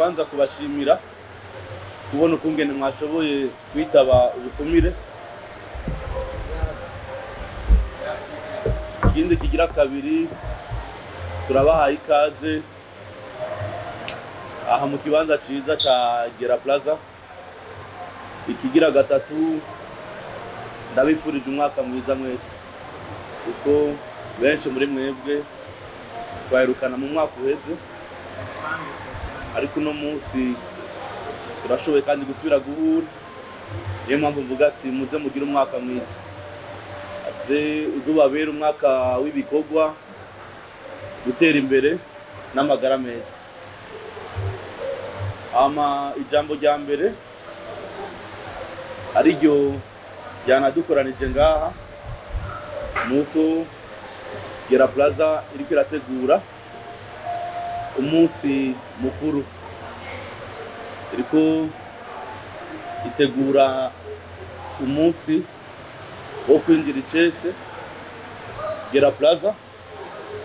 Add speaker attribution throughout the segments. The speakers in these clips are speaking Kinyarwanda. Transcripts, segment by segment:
Speaker 1: kwanza kubashimira kubona ukungene mwashoboye kwitaba ubutumire. Ikindi kigira kabiri, turabahaye ikaze aha mu kibanza ciza ca Guerra Plazza. Ikigira gatatu, ndabifurije umwaka mwiza mwese, kuko benshi muri mwebwe twaherukana mu mwaka uheze, ariko uno munsi turashoboye kandi gusubira guhura. Niyo mpamvu mvuga ati muze mugire umwaka mwiza, aze uzubabera umwaka w'ibikorwa, gutera imbere n'amagara meza. Ijambo rya mbere ariryo ryanadukoranije ngaha, nuko Guerra Plazza iriko irategura umunsi mukuru, iriko itegura umunsi wo kwinjira icese Guerra Plazza,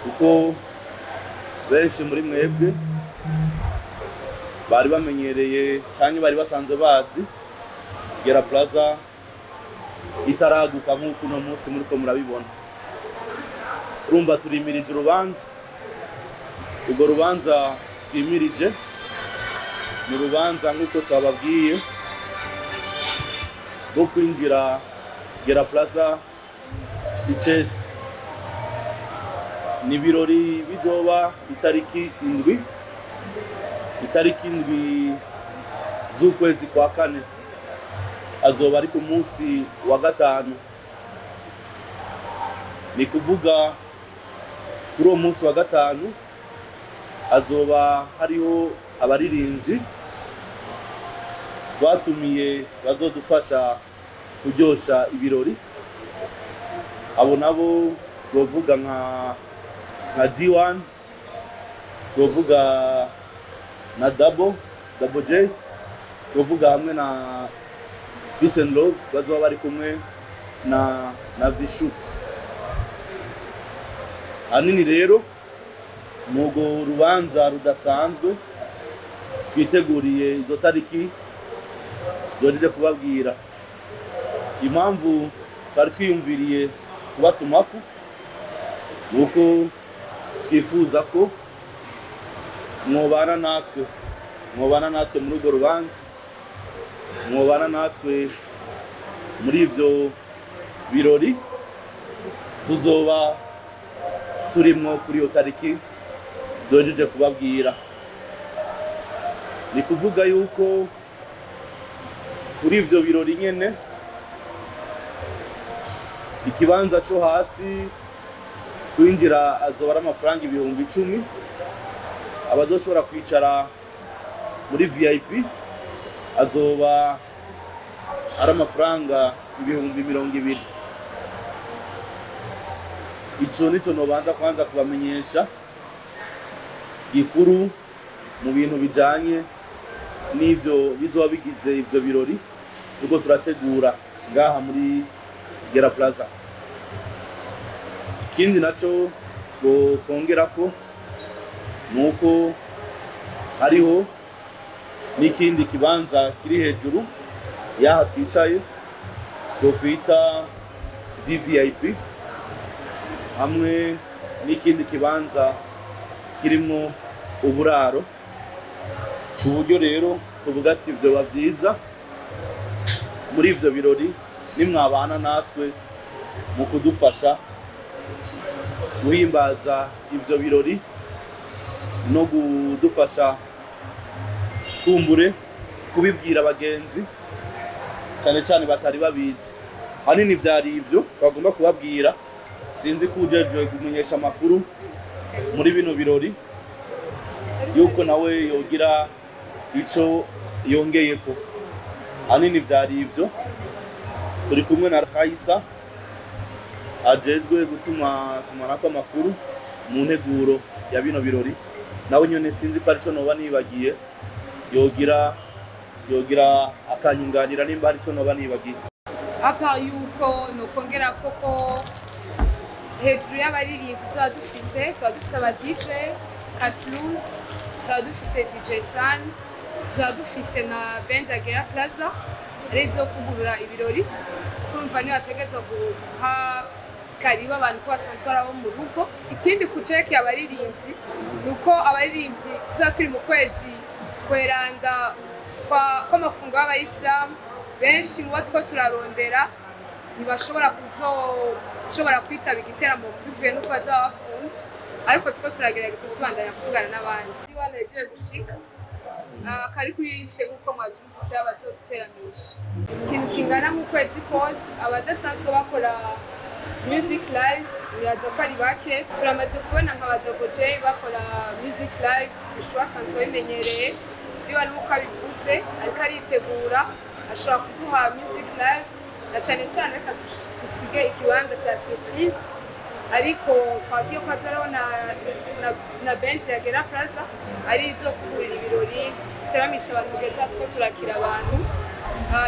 Speaker 1: kuko benshi muri mwebwe bari bamenyereye cyane, bari basanzwe bazi Guerra Plazza itaraguka nk'uko uno munsi muriko murabibona. Urumva turimirije urubanza. Urwo rubanza twimirije ni urubanza nk'uko twababwiye rwo kwinjira Guerra Plazza icese. Ni ibirori bizoba itariki indwi z'ukwezi kwa kane, azoba ari ku munsi wa gatanu. Ni kuvuga kuri uwo munsi wa gatanu hazoba hariho abaririmbyi batumiye bazodufasha kuryosha ibirori. Abo nabo twovuga nka D1, twovuga na Double J, twovuga hamwe na Vichou Love, bazoba bari kumwe na Vichou. Hanini rero mugo rubanza rudasanzwe twiteguriye izo tariki doje kubabwira. Impamvu twari twiyumviriye kubatumako nuko twifuza ko mwobana natwe muri urwo rubanza, mwobana natwe muri ivyo birori tuzoba turimo kuri iyo tariki dojeje kubabwira. Ni kuvuga yuko kuri ivyo birori nyene, ikibanza cyo hasi kwinjira azoba ari amafaranga 10,000. Abazoshobora kwicara muri VIP azoba ari amafaranga 20,000. Ico nico nobanza kwanza kubamenyesha gikuru mu bintu bijanye n'ivyo bizoba bigize ivyo birori turiko turategura ngaha muri Guerra Plazza. Ikindi naco twokongerako nuko hariho n'ikindi kibanza kiri hejuru yaha twicaye twokwita VIP, hamwe n'ikindi kibanza kirimo uburaro, ku buryo rero tuvuga ati vyoba vyiza muri ivyo birori nimwabana natwe mu kudufasha guhimbaza ivyo birori no kudufasha kumbure kubibwira abagenzi cyane batari babizi. Hanini vyari ivyo twagomba kubabwira. Sinzi kujejwe kumenyesha amakuru muri bino birori yuko nawe yogira ico yongeyeko. Hanini vyari ivyo. Turi kumwe na Raisa ajejwe tumanako amakuru mu nteguro ya bino birori. Nawe nyone sinzi ko arico noba nibagiye, yogira akanyunganira nimba arico noba nibagiye.
Speaker 2: Apa yuko nokongera koko hejuru y'abaririmbyi tuba dufise aba DJ Katluz, tuba dufise DJ San, tuzaba dufise na band ya Guerra Plazza arizo guhurira ibirori kumva ni bategetswe guha karibu abantu ko basanzwe arabo mu rugo. Ikindi kuceki abaririmbyi nuko abaririmbyi tuza turi mu kwezi kweranda kw'amafungo y'abayisilamu, benshi mu bo two turarondera ntibashobora kwitaba igiteramo bivuye n'uko bazaba bafunze, ariko two turagerageza tubandanya kuvugana n'abandi banejeje gushika kari kuri liste nk'uko mwabyumvise abazoduteramisha. Ikintu kingana mu kwezi kose abadasanzwe bakora music live biraza ko ari bake. Turamaze kubona nka bagiye bakora music live Vichou asanzwe bimenyereye diwa n'uko abivutse ariko aritegura ashobora kuduha music live na cyane cyane reka tusige ikibanza cya surprise, ariko twagiye ko azaraho na band ya Guerra Plazza arizo guhurira ibirori teramisha abantu kugeza two turakira abantu.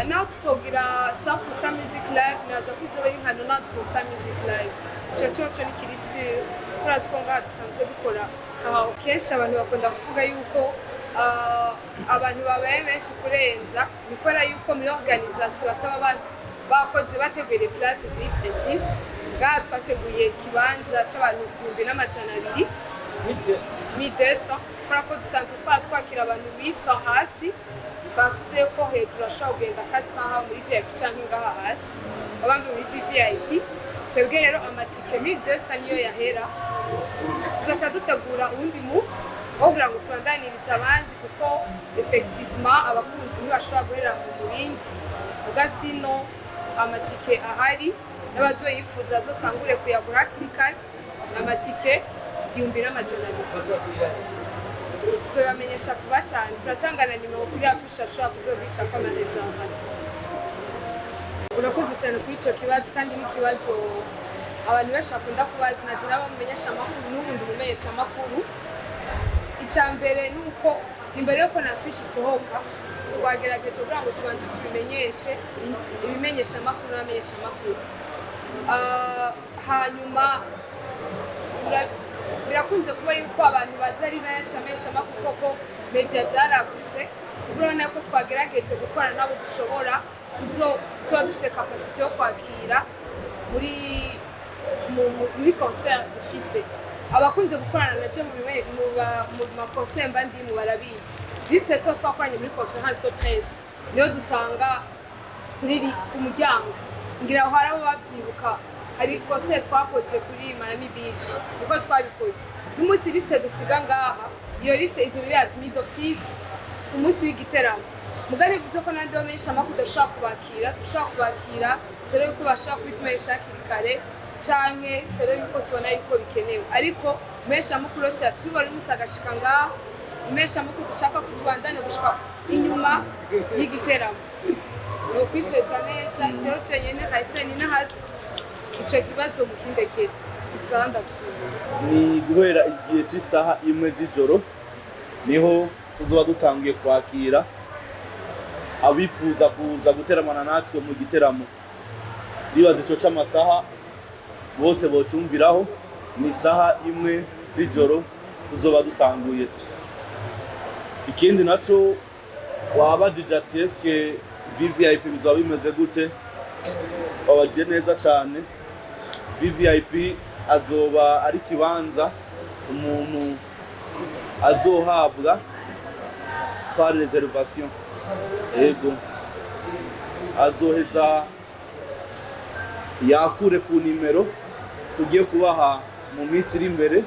Speaker 2: Naho tutogira 100% music live naza kuzoba ari nka 90% music live. Cyo ni kirisi turazi ko ngaha dusanzwe dukora kenshi abantu bakunda kuvuga yuko abantu babaye benshi kurenza nikora yuko muri organisation bataba bakoze bategura place ziri précis. Ngaha twateguye ikibanza cy'abantu 2,200 kubera ko dusanzwe twakira abantu 800 hasi, bavuze ko hejuru ashobora kugenda 400 muri VIP cyangwa ngaha hasi abandi muri VIP. Twebwe rero amatike 1,200 niyo yahera. Tuzaca dutegura uwundi munsi wo kugira ngo tubandanirize abandi, kuko effectivement abakunzi ntibashobora guhera mu bindi ugasino amatike ahari n'abazoyifuza zotangure kuyagura hakiri kare. Amatike 1,200 tuzabamenyesha vuba cyane. Turatangana nimero kuri afisha ashobora kuzogisha ko amaneza hasi. Urakoze cyane kuri icyo kibazo, kandi n'ikibazo abantu benshi bakunda kubaza naje n'abamenyesha amakuru n'ubundi mumenyesha amakuru. Icya mbere ni uko imbere yuko na afisha isohoka twagerageje kugira ngo tubanze tubimenyeshe ibimenyesha amakuru n'abamenyesha amakuru. Hanyuma birakunze kuba yuko abantu baza ari benshi amenyesha amakuru koko media zaragutse, urabona ko twagerageje gukora nabo dushobora tuba dufite capacity yo kwakira muri concert dufise. Abakunze gukorana nacyo mu maconcert mbandi mu barabizi liste tuba twakoranye muri conference de presse niyo dutanga ku muryango. Ngira aho hari abo babyibuka, hari concert twakoze kuri Miami Beach niko twabikoze. N'umunsi liste dusiga ngaha, iyo liste izo biri mid office ku munsi w'igiteramo. Mugari bivuze ko nandi bamenyesha amakuru dushobora kubakira sero yuko bashaka kubitumenyesha hakiri kare canke sero yuko tubona yuko bikenewe, ariko mesha amakuru yose yatwibara umunsi agashika ngaha, mesha amakuru dushaka kutubandanya gushika inyuma y'igiteramo. No kwizeza neza cyo nyene kahise ni nahazi ico kibazo mukindekere usanga gushimira.
Speaker 1: Ni guhera igihe cy'isaha 1 z'ijoro niho tuzoba dutangiye kwakira abifuza kuza guteramana natwe mu giteramo. Ribaza ico c'amasaha bose bocumviraho, ni saha 1 z'ijoro tuzoba dutanguye. Ikindi naco wabajije ati eske VIP bizoba bimeze gute? Wabaje neza cyane. VIP azoba ari kibanza umuntu azohabwa par réservation. Ego azoheza yakure ku nimero tugiye kubaha mu minsi iri imbere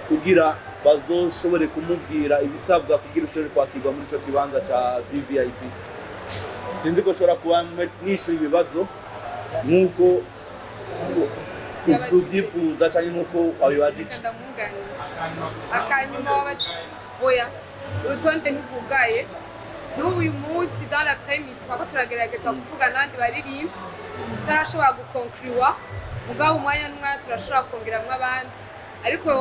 Speaker 1: kugira bazoshobore kumubwira ibisabwa kugira ushobore kwakirwa muri ico kibanza ca VIP. Sinzi ko shobora kuba nishira ibibazo nkuko tubyifuza cyane nkuko abibajije.
Speaker 2: Akanyuma wabaje oya urutonde ntubugaye. N'ubu uyu munsi dans l'après-midi twako turagerageza kuvuga nandi baririmbyi tutarashobora gukonkuriwa, mugabo umwanya n'umwanya turashobora kongeramwo abandi, ariko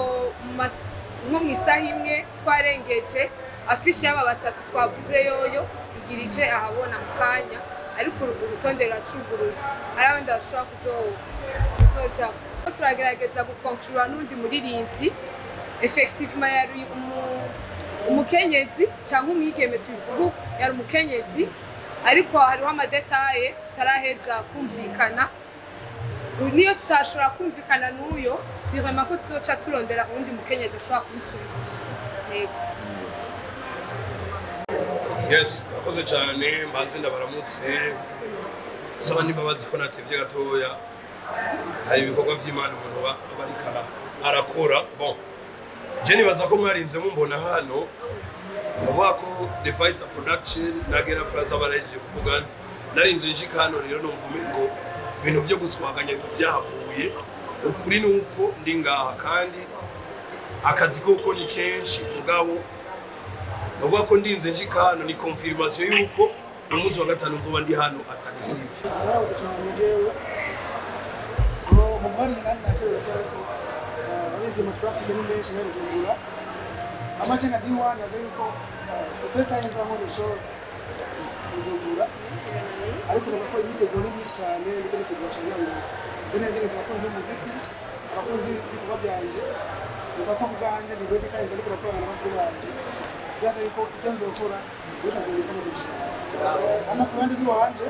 Speaker 2: nko mu isaha imwe twarengeje afishe y'aba batatu twavuze yoyo igirije ahabona mu kanya, ariko urutonde ruracuguruye ari abandi bashobora kuzoja. Turagerageza gukonkuriwa n'undi muririmbyi effectivement yari umukenyezi cyangwa umwigeme tubivuga yari umukenyezi ariko hariho amadetaye tutaraheza kumvikana niyo tutashobora kumvikana n'uyo sirema ko tuzoca turondera undi mukenyezi ashobora kumusubira yego
Speaker 3: yes akoze cyane mbanze ndabaramutse saba n'imbabazi ko natevye gatoya hari ibikorwa vy'Imana umuntu barikara arakora bon je nibaza ko mwarinze mumbona hano bavuga ko The Fighter Production na Guerra Plazza baraje kuvugana narinze nshika hano rero numva umengo ibintu byo guswaganya byahavuye ukuri nuko ndi ngaha kandi akazi koko ni kenshi mugabo bavuga ko ndinze nshika hano ni confirmation yuko umunsi wa gatanu nzoba ndi hano atanisivye
Speaker 4: arabuze cyane jewe mu bari nani nacyo ko abize mu traffic ni benshi bari kugura amaje na D1 yaje yuko first time nza muri show kugura ariko nako imyiteguro ni myinshi cyane niko nitegura cyane ngo neze abakunzi b'umuziki abakunzi b'ibikorwa byanje nuko bwanje ndi gwe kandi ariko nakorana n'abakuru banje byaza yuko ibyo nzokora byose nzobika mu bishaka ama kubandi biwanje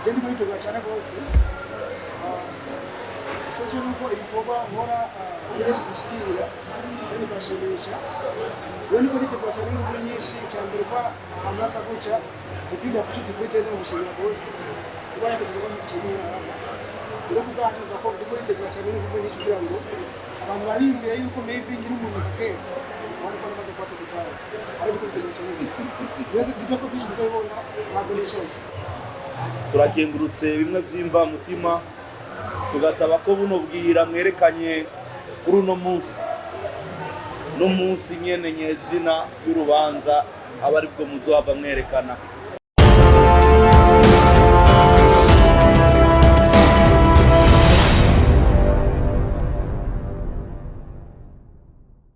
Speaker 4: je ndi kwitegura cyane rwose cyo nuko ibikorwa nkora bireshi bishikira kandi bashimisha rero niko nitegura cyane n'ingufu nyinshi cyambere kwa amasa guca kupiga kuchuti kwite no gushimira bose kuba yakutegura mu kinyina rero kubanje zako ndiko nitegura cyane n'ingufu nyinshi kugira ngo abantu barimbire yuko maybe nyiri umuntu kakera wari kwa namaze kwa tutara ariko nitegura cyane rero bizo ko bishi bizobona bagurisha
Speaker 1: turakengurutse bimwe byimva mutima tugasaba ko buno bwira mwerekanye kuri uno munsi nyene nyezina y'urubanza abaribwo muzohava mwerekana